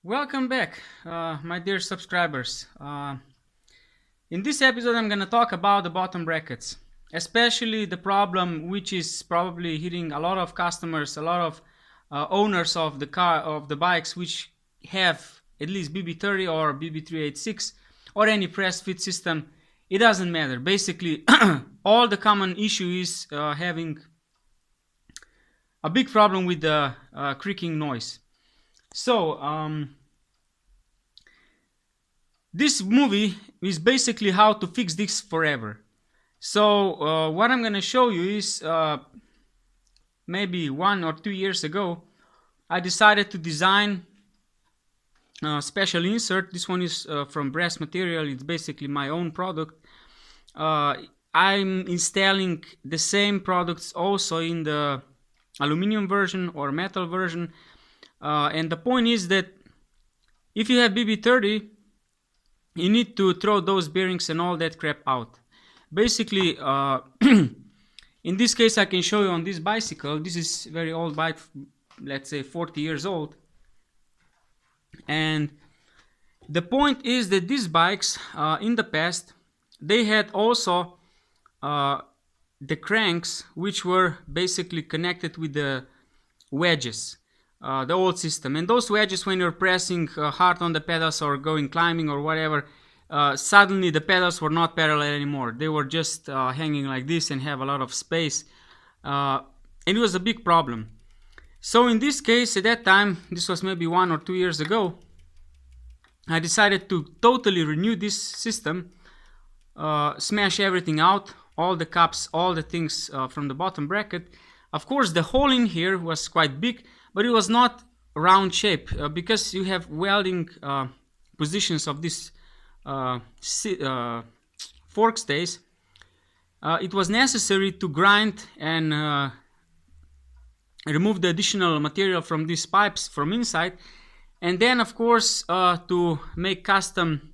Welcome back, my dear subscribers. In this episode, I'm going to talk about the bottom brackets, especially the problem which is probably hitting a lot of customers, a lot of owners of the bikes which have at least BB30 or BB386 or any press fit system. It doesn't matter. Basically, all the common issue is having a big problem with the creaking noise. So, this movie is basically how to fix this forever. So, what I'm gonna show you is maybe 1 or 2 years ago, I decided to design a special insert. This one is from brass material. It's basically my own product. I'm installing the same products also in the aluminum version or metal version. And the point is that if you have BB30, you need to throw those bearings and all that crap out. Basically, in this case, I can show you on this bicycle. This is a very old bike, let's say 40 years old. And the point is that these bikes, in the past, they had also the cranks which were basically connected with the wedges. The old system, and those wedges, when you're pressing hard on the pedals or going climbing or whatever, suddenly the pedals were not parallel anymore. They were just hanging like this and have a lot of space, and it was a big problem. So in this case, at that time, this was maybe 1 or 2 years ago, I decided to totally renew this system, smash everything out, all the cups, all the things from the bottom bracket. Of course, the hole in here was quite big, but it was not round shape because you have welding positions of this fork stays. It was necessary to grind and remove the additional material from these pipes from inside, and then of course to make custom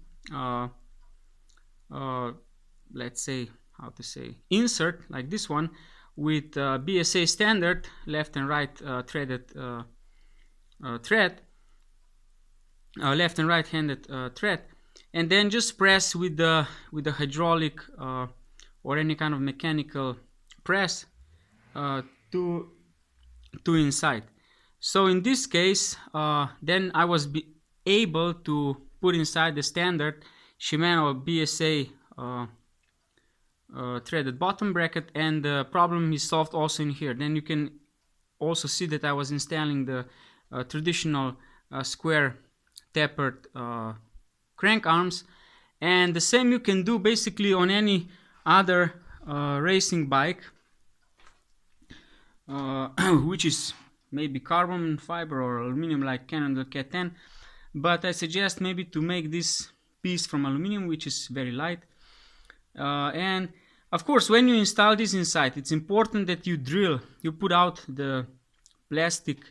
let's say, how to say, insert like this one with BSA standard left and right threaded thread, left and right handed thread, and then just press with the hydraulic or any kind of mechanical press to inside. So in this case, then I was able to put inside the standard Shimano BSA threaded bottom bracket, and the problem is solved also in here. Then you can also see that I was installing the traditional square tapered crank arms, and the same you can do basically on any other racing bike which is maybe carbon fiber or aluminum like Canon the K10, but I suggest maybe to make this piece from aluminum, which is very light. And of course, when you install this inside, it's important that you drill, you put out the plastic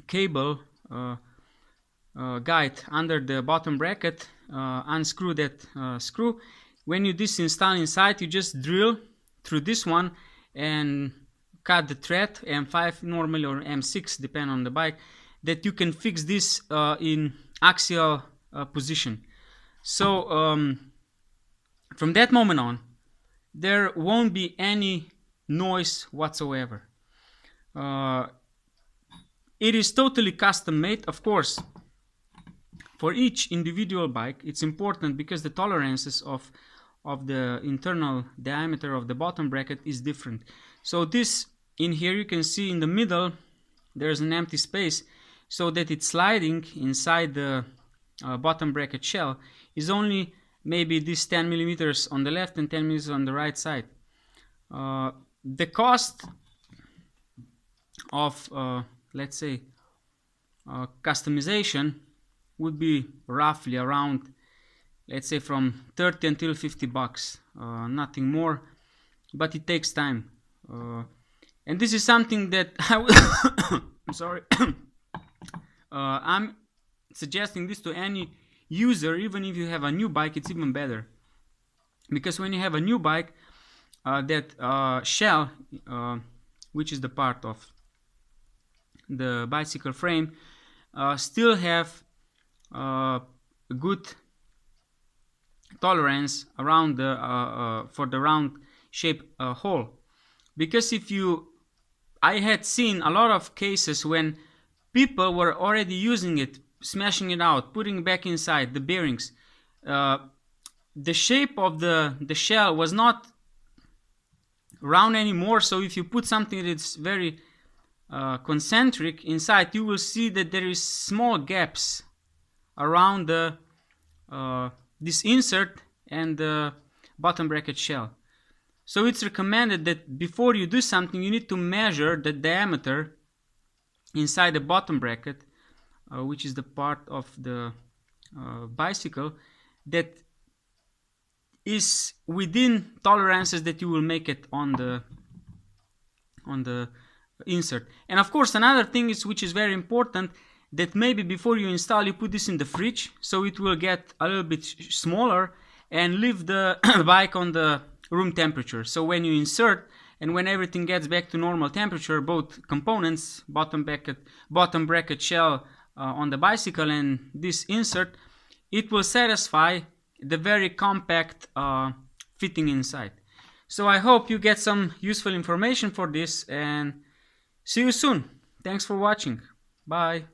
cable guide under the bottom bracket, unscrew that screw. When you disinstall inside, you just drill through this one and cut the thread, M5 normally or M6 depending on the bike, that you can fix this in axial position. So from that moment on, there won't be any noise whatsoever. It is totally custom made. Of course, for each individual bike, it's important because the tolerances of the internal diameter of the bottom bracket is different. So this in here, you can see in the middle there's an empty space, so that it's sliding inside the bottom bracket shell is only maybe this 10 millimeters on the left and 10 millimeters on the right side. The cost of let's say customization would be roughly around, let's say, from 30 until 50 bucks, nothing more, but it takes time. And this is something that I'm sorry, I'm suggesting this to any user. Even if you have a new bike, it's even better, because when you have a new bike, that shell, which is the part of the bicycle frame still have a good tolerance around the for the round shape hole. Because I had seen a lot of cases when people were already using it, smashing it out, putting it back inside the bearings. The shape of the shell was not round anymore, so if you put something that's very concentric inside, you will see that there is small gaps around the this insert and the bottom bracket shell. So it's recommended that before you do something, you need to measure the diameter inside the bottom bracket, which is the part of the bicycle that is within tolerances that you will make it on the insert. And of course, another thing is, which is very important, that maybe before you install, you put this in the fridge, so it will get a little bit smaller and leave the bike on the room temperature. So when you insert and when everything gets back to normal temperature, both components, bottom bracket shell on the bicycle and this insert, it will satisfy the very compact fitting inside. So I hope you get some useful information for this, and see you soon. Thanks for watching. Bye.